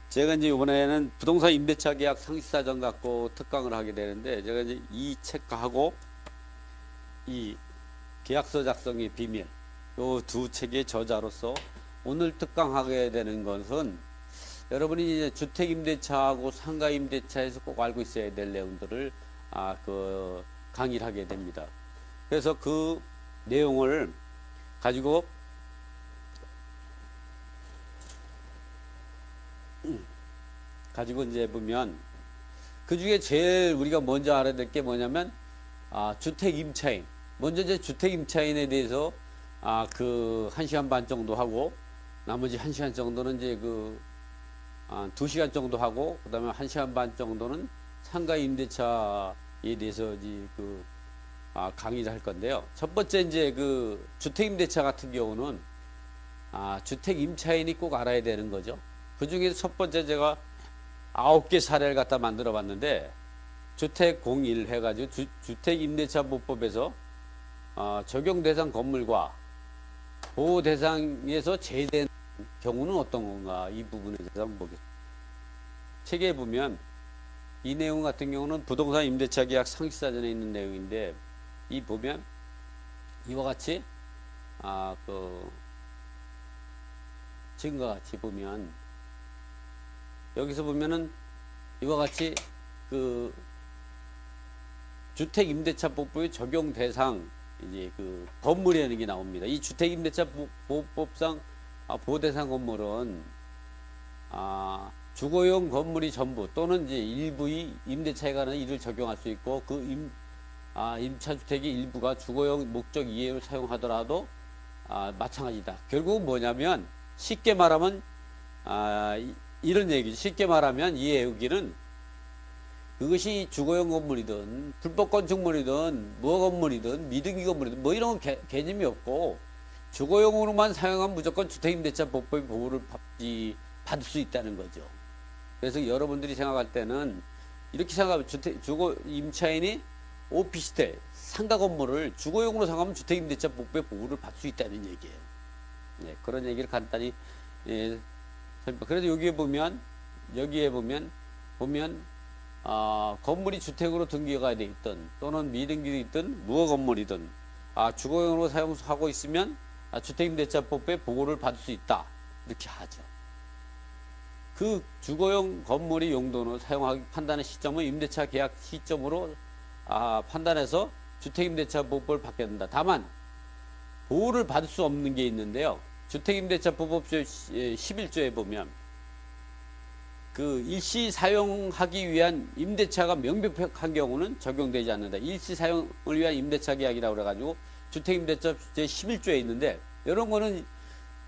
제가 이제 이번에는 부동산 임대차 계약 상시사정 갖고 특강을 하게 되는데, 제가 이제 이 책하고 이 계약서 작성의 비밀, 요 두 책의 저자로서 오늘 특강하게 되는 것은 여러분이 이제 주택 임대차하고 상가 임대차에서 꼭 알고 있어야 될 내용들을 강의를 하게 됩니다. 그래서 그 내용을 가지고 이제 보면 그 중에 제일 우리가 먼저 알아야 될 게 뭐냐면 주택 임차인. 먼저 이제 주택 임차인에 대해서 그 1시간 반 정도 하고, 나머지 1시간 정도는 이제 2시간 정도 하고, 그다음에 1시간 반 정도는 상가 임대차에 대해서 이제 강의를 할 건데요. 첫 번째 이제 주택 임대차 같은 경우는 주택 임차인이 꼭 알아야 되는 거죠. 그 중에서 첫 번째 제가 9개 사례를 갖다 만들어 봤는데, 주택 01 해가지고 주택 임대차 보법에서 적용 대상 건물과 보호 대상에서 제외된 경우는 어떤 건가, 이 부분에 대해서 한번 보겠습니다. 책에 보면 이 내용 같은 경우는 부동산 임대차 계약 상시사전에 있는 내용인데, 이 보면 이와 같이 지금과 같이 보면, 여기서 보면은 이와 같이 주택 임대차 보법의 적용 대상 이제 건물이라는 게 나옵니다. 이 주택 임대차 보법상 보호 대상 건물은 주거용 건물이 전부 또는 이제 일부의 임대차에 관한 이를 적용할 수 있고, 임차주택의 일부가 주거용 목적 이외로 사용하더라도 마찬가지다. 결국은 뭐냐면, 쉽게 말하면 이런 얘기죠. 쉽게 말하면 이 여기는 그것이 주거용 건물이든 불법 건축물이든 무허 건물이든 미등기 건물이든 뭐 이런 개념이 없고, 주거용으로만 사용하면 무조건 주택임대차법의 보호를 받을 수 있다는 거죠. 그래서 여러분들이 생각할 때는 이렇게 생각하면 주거 임차인이 오피스텔 상가 건물을 주거용으로 사용하면 주택임대차법의 보호를 받을 수 있다는 얘기예요. 네, 그런 얘기를 간단히 그래서 여기에 보면 건물이 주택으로 등기가 돼 있든 또는 미등기돼 있든 무허 건물이든 주거용으로 사용하고 있으면 주택임대차법의 보호를 받을 수 있다, 이렇게 하죠. 그 주거용 건물의 용도로 사용하기 판단의 시점은 임대차 계약 시점으로 판단해서 주택임대차법을 받게 된다. 다만 보호를 받을 수 없는 게 있는데요. 주택임대차법 11조에 보면 일시 사용하기 위한 임대차가 명백한 경우는 적용되지 않는다. 일시 사용을 위한 임대차 계약이라고 그래가지고 주택임대차 제11조에 있는데, 이런 거는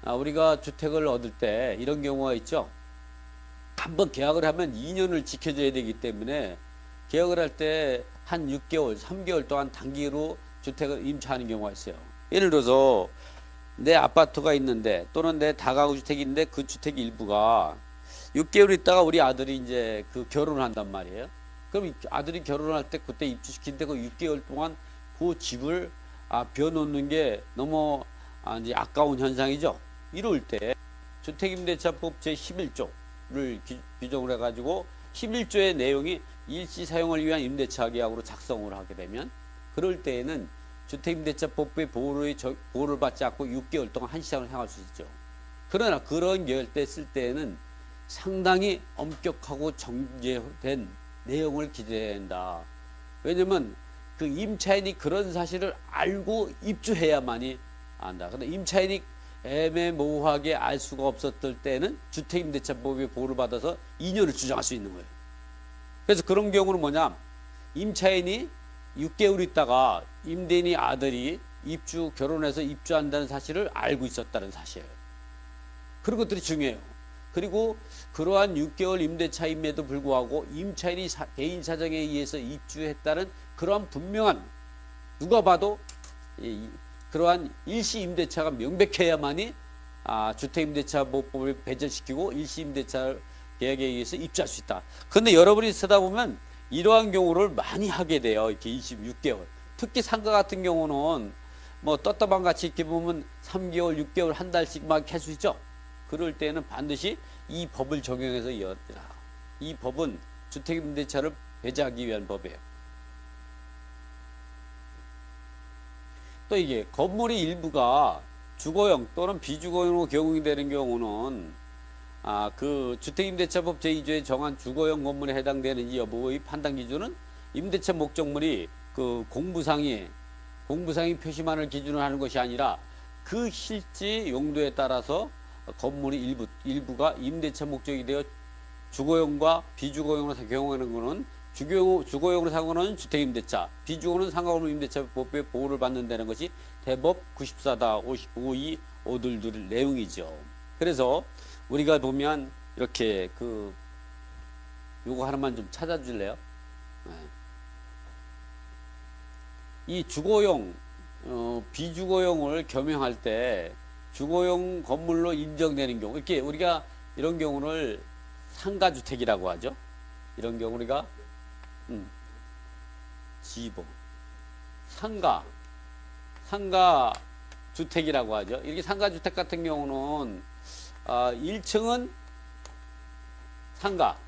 우리가 주택을 얻을 때 이런 경우가 있죠. 한번 계약을 하면 2년을 지켜줘야 되기 때문에 계약을 할 때 한 6개월, 3개월 동안 단기로 주택을 임차하는 경우가 있어요. 예를 들어서 내 아파트가 있는데 또는 내 다가구 주택이 있는데 그 주택 일부가 6개월 있다가 우리 아들이 이제 결혼을 한단 말이에요. 그럼 아들이 결혼할 때 그때 입주시키는데 그 6개월 동안 그 집을 비워놓는 게 너무 이제 아까운 현상이죠. 이럴 때 주택임대차법 제11조를 규정을 해가지고 11조의 내용이 일시 사용을 위한 임대차 계약으로 작성을 하게 되면, 그럴 때에는 주택임대차법의 보호를 받지 않고 6개월 동안 한시장을 사용할 수 있죠. 그러나 그런 계획때 쓸 때에는 상당히 엄격하고 정제된 내용을 기재해야 한다. 왜냐면 임차인이 그런 사실을 알고 입주해야만이 안다. 근데 임차인이 애매모호하게 알 수가 없었을 때는 주택임대차법의 보호를 받아서 2년을 주장할 수 있는 거예요. 그래서 그런 경우는 뭐냐, 임차인이 6개월 있다가 임대인이 아들이 결혼해서 입주한다는 사실을 알고 있었다는 사실, 그런 것들이 중요해요. 그리고 그러한 6개월 임대차임에도 불구하고 임차인이 개인 사정에 의해서 입주했다는 그러한 분명한, 누가 봐도 그러한 일시 임대차가 명백해야만이 주택임대차법을 배제시키고 일시 임대차 계약에 의해서 입주할 수 있다. 그런데 여러분이 쓰다 보면 이러한 경우를 많이 하게 돼요. 이렇게 26개월. 특히 상가 같은 경우는 뭐 떴다방 같이 이렇게 보면 3개월, 6개월, 한 달씩 막 할 수 있죠. 그럴 때는 반드시 이 법을 적용해서 이었더라. 이 법은 주택임대차를 배제하기 위한 법이에요. 또 이게 건물의 일부가 주거용 또는 비주거용으로 경영이 되는 경우는 그 주택임대차법 제2조에 정한 주거용 건물에 해당되는지 여부의 판단 기준은 임대차 목적물이 그 공부상이 표시만을 기준으로 하는 것이 아니라 그 실제 용도에 따라서 건물의 일부가 임대차 목적이 되어 주거용과 비주거용으로 경영하는 것은 주거용으로 사용하는 주택임대차, 비주거는 상가건물 임대차법의 보호를 받는다는 것이 대법 94-52-522 내용이죠. 그래서 우리가 보면 이렇게 요거 하나만 좀 찾아줄래요? 이 주거용, 비주거용을 겸용할 때 주거용 건물로 인정되는 경우, 이렇게 우리가 이런 경우를 상가주택이라고 하죠. 이런 경우 우리가 지봉, 상가주택이라고 하죠. 이렇게 상가주택 같은 경우는 1층은 상가,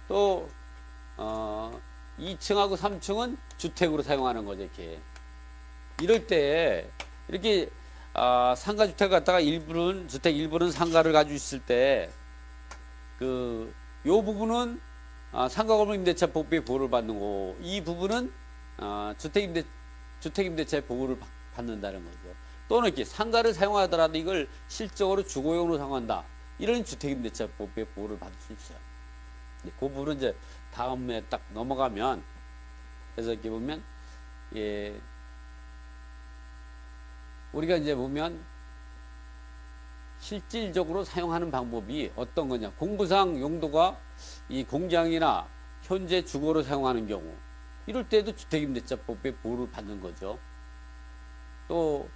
또 2층하고 3층은 주택으로 사용하는 거죠. 이렇게 이럴 때 이렇게 상가주택 갖다가 일부는 주택, 일부는 상가를 가지고 있을 때 요 부분은 상가건물 임대차 법의 보호를 받는 거고, 이 부분은 주택임대차의 보호를 받는다는 거죠. 또는 이렇게 상가를 사용하더라도 이걸 실적으로 주거용으로 사용한다, 이런 주택임대차 법의 보호를 받을 수 있어요. 그 부분은 이제 다음에 딱 넘어가면, 그래서 이렇게 보면 우리가 이제 보면 실질적으로 사용하는 방법이 어떤 거냐. 공부상 용도가 이 공장이나 현재 주거로 사용하는 경우, 이럴 때도 주택임대차법의 보호를 받는 거죠. 또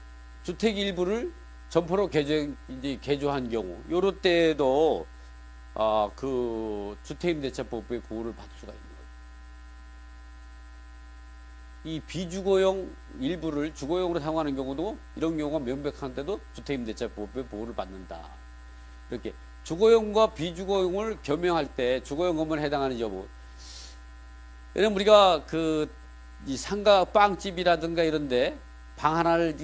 주택 일부를 점포로 개조한 경우, 이럴 때도 그 주택임대차법의 보호를 받을 수가 있는 거예요. 이 비주거용 일부를 주거용으로 사용하는 경우도, 이런 경우가 명백한데도 주택임대차법의 보호를 받는다. 이렇게 주거용과 비주거용을 겸용할 때 주거용 건물에 해당하는 여부. 왜냐면 우리가 이 상가 빵집이라든가 이런데 방 하나를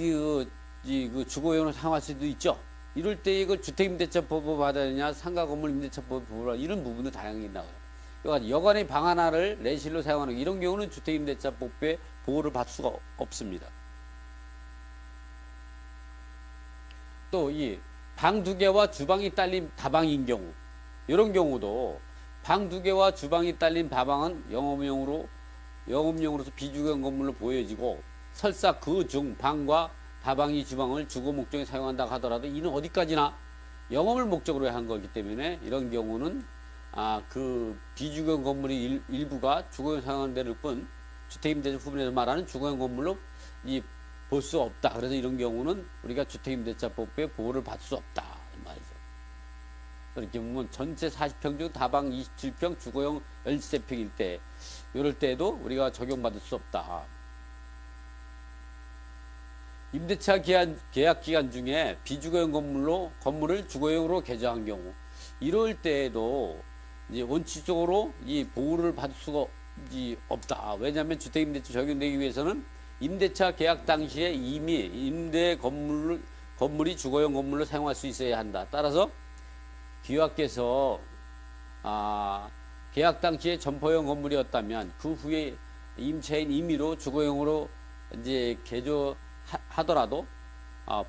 주거용으로 사용할 수도 있죠. 이럴 때 이걸 주택임대차법을 받아야 되냐, 상가 건물 임대차법을 보호하냐, 이런 부분도 다양하게 나와요. 여관의 방 하나를 내실로 사용하는 이런 경우는 주택임대차법의 보호를 받을 수가 없습니다. 또 이 방 2개와 주방이 딸린 다방인 경우, 이런 경우도 방 2개와 주방이 딸린 다방은 영업용으로서 비주거용 건물로 보여지고, 설사 그 중 방과 다방이 주방을 주거 목적에 사용한다 하더라도 이는 어디까지나 영업을 목적으로 한 거기 때문에, 이런 경우는 그 비주거용 건물이 일부가 주거용 사용되는 뿐 주택임대차 부분에서 말하는 주거용 건물로 볼 수 없다. 그래서 이런 경우는 우리가 주택임대차법의 보호를 받을 수 없다, 이 말이죠. 이렇게 보면 전체 40평 중 다방 27평, 주거용 13평일 때, 이럴 때도 우리가 적용받을 수 없다. 임대차 계약 기간 중에 비주거용 건물을 주거용으로 개조한 경우, 이럴 때에도 이제 원칙적으로 이 보호를 받을 수가 없다. 왜냐하면 주택임대차 적용되기 위해서는 임대차 계약 당시에 이미 임대 건물이 주거용 건물로 사용할 수 있어야 한다. 따라서 기와께서 계약 당시에 점포용 건물이었다면 그 후에 임차인 임의로 주거용으로 이제 개조하더라도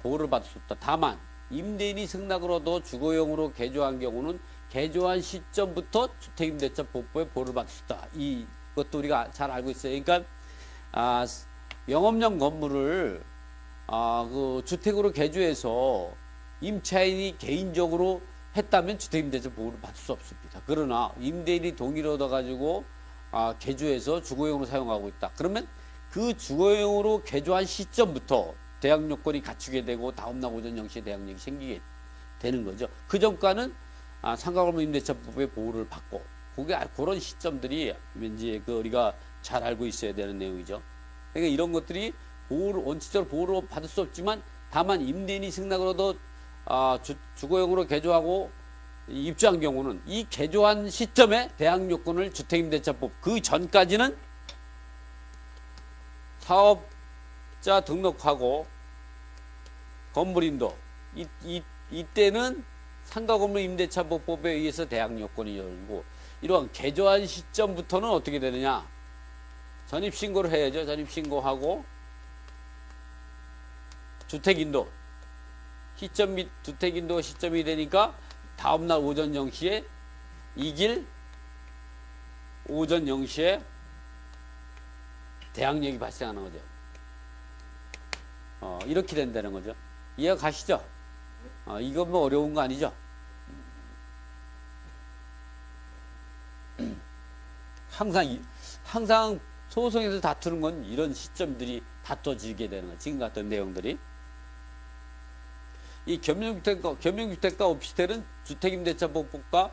보호를 받을 수 없다. 다만 임대인이 승낙으로도 주거용으로 개조한 경우는 개조한 시점부터 주택임대차법의 보호를 받을 수 있다. 이것도 우리가 잘 알고 있어요. 그러니까 영업용 건물을 그 주택으로 개조해서 임차인이 개인적으로 했다면 주택임대차 보호를 받을 수 없습니다. 그러나 임대인이 동의를 얻어가지고 개조해서 주거용으로 사용하고 있다. 그러면 그 주거용으로 개조한 시점부터 대항 요건이 갖추게 되고 다음날 오전 0시에 대항력이 생기게 되는 거죠. 그 전과는 상가건물 임대차법의 보호를 받고, 그런 시점들이 왠지 우리가 잘 알고 있어야 되는 내용이죠. 그러니까 이런 것들이 원칙적으로 보호를 받을 수 없지만, 다만 임대인이 승낙으로도 주거용으로 개조하고 입주한 경우는 이 개조한 시점에 대항 요건을 주택임대차법 그 전까지는 사업자 등록하고 건물인도 이때는 상가건물 임대차법에 의해서 대항 요건이 열리고 이러한 개조한 시점부터는 어떻게 되느냐? 전입신고를 해야죠. 전입신고하고 주택인도 시점 및 주택인도 시점이 되니까 다음날 오전 0시에 이길 오전 0시에 대항력이 발생하는 거죠. 이렇게 된다는 거죠. 이해가 가시죠? 이건 뭐 어려운 거 아니죠? 항상 소송에서 다투는 건 이런 시점들이 다퉈지게 되는 거예요. 지금 같은 내용들이. 이 겸용주택과 오피스텔은 주택임대차법과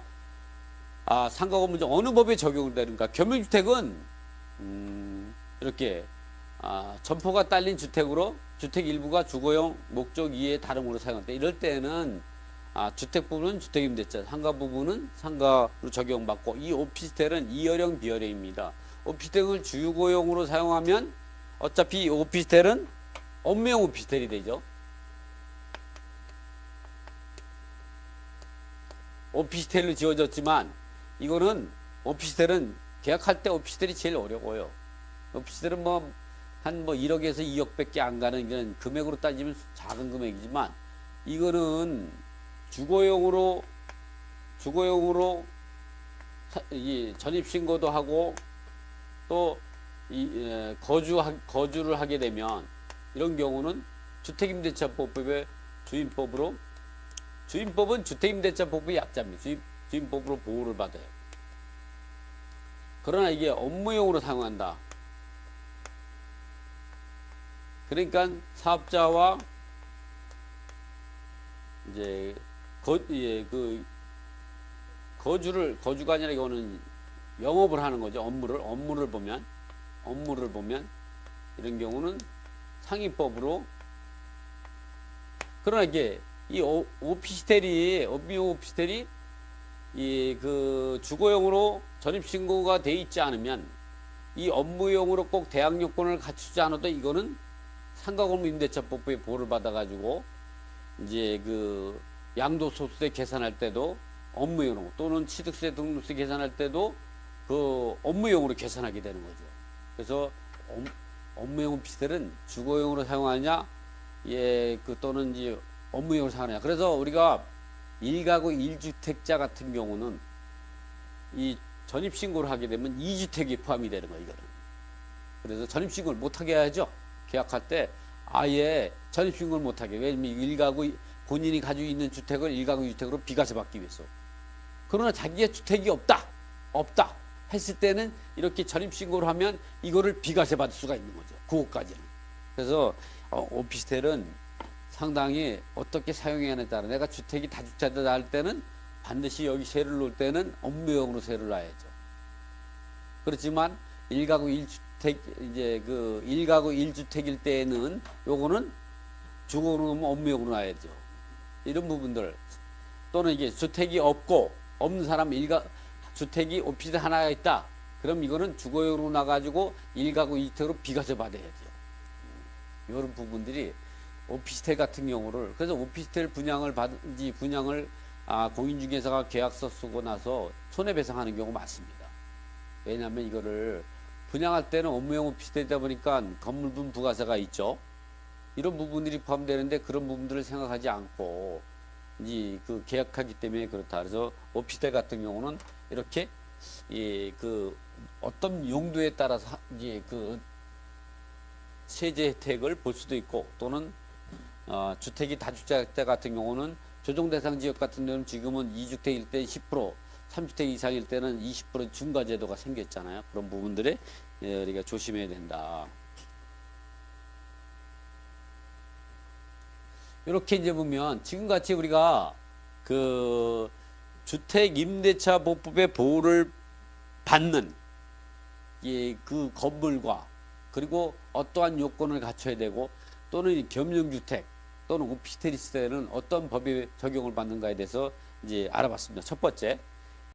상가건물 중 어느 법에 적용을 되는가? 겸용주택은 이렇게 점포가 딸린 주택으로 주택 일부가 주거용 목적 이외에 다른 으로 사용할 때 이럴 때는 주택 부분은 주택임대차, 상가 부분은 상가로 적용받고 이 오피스텔은 이어령 비어령입니다. 오피스텔을 주거용으로 사용하면 어차피 오피스텔은 업무용 오피스텔이 되죠. 오피스텔로 지어졌지만 이거는 오피스텔은 계약할 때 오피스텔이 제일 어려워요. 오피스텔은 한 1억에서 2억밖에 안 가는 이런 금액으로 따지면 작은 금액이지만 이거는 주거용으로 전입신고도 하고 또 거주를 하게 되면 이런 경우는 주택임대차법의 주임법은 주택임대차법의 약자입니다. 주임법으로 보호를 받아요. 그러나 이게 업무용으로 사용한다. 그러니까 사업자와 이제 거주가 아니라 이거는 영업을 하는 거죠. 업무를 보면 이런 경우는 상위법으로. 그러나 이게 이 오피스텔이 업무용 오피스텔이 주거용으로 전입신고가 돼 있지 않으면 이 업무용으로 꼭 대항 요건을 갖추지 않아도 이거는 상가건물 임대차법에 보호를 받아가지고 이제 양도소득세 계산할 때도 업무용으로 또는 취득세 등록세 계산할 때도 업무용으로 계산하게 되는 거죠. 그래서 업무용 오피스텔은 주거용으로 사용하냐, 또는 이제 업무용으로 사용하냐. 그래서 우리가 1가구 1주택자 같은 경우는 이 전입신고를 하게 되면 2주택이 포함이 되는 거예요, 이거는. 그래서 전입신고를 못하게 해야죠. 계약할 때 아예 전입신고를 못하게. 왜냐면 1가구 본인이 가지고 있는 주택을 1가구 주택으로 비과세 받기 위해서. 그러나 자기의 주택이 없다 했을 때는 이렇게 전입신고를 하면 이거를 비과세 받을 수가 있는 거죠. 그것까지는. 그래서 오피스텔은 상당히 어떻게 사용해야하느냐에 따라 내가 주택이 다주택자다 할 때는 반드시 여기 세를 놓을 때는 업무용으로 세를 놔야죠. 그렇지만 1가구 1주택 이제 1가구 1주택일 때에는 요거는 주거로 놓으면 업무용으로 놔야죠. 이런 부분들. 또는 이게 주택이 없는 사람 주택이 오피스텔 하나가 있다. 그럼 이거는 주거용으로 나가지고 1가구 2주택으로 비과세 받아야죠. 이런 부분들이 오피스텔 같은 경우를. 그래서 오피스텔 분양을 공인중개사가 계약서 쓰고 나서 손해배상하는 경우 많습니다. 왜냐하면 이거를 분양할 때는 업무용 오피스텔이다 보니까 건물분 부가세가 있죠. 이런 부분들이 포함되는데 그런 부분들을 생각하지 않고 이제 계약하기 때문에 그렇다. 그래서 오피스텔 같은 경우는 이렇게 어떤 용도에 따라서 이제 세제 혜택을 볼 수도 있고, 또는 주택이 다주택자 같은 경우는 조정 대상 지역 같은 데는 지금은 2주택일 때 10%, 3주택 이상일 때는 20% 중과 제도가 생겼잖아요. 그런 부분들에 우리가 조심해야 된다. 이렇게 이제 보면 지금같이 우리가 주택임대차보호법의 보호를 받는 그 건물과 그리고 어떠한 요건을 갖춰야 되고, 또는 겸용주택 또는 오피스텔 시대에는 어떤 법에 적용을 받는가에 대해서 이제 알아봤습니다. 첫 번째.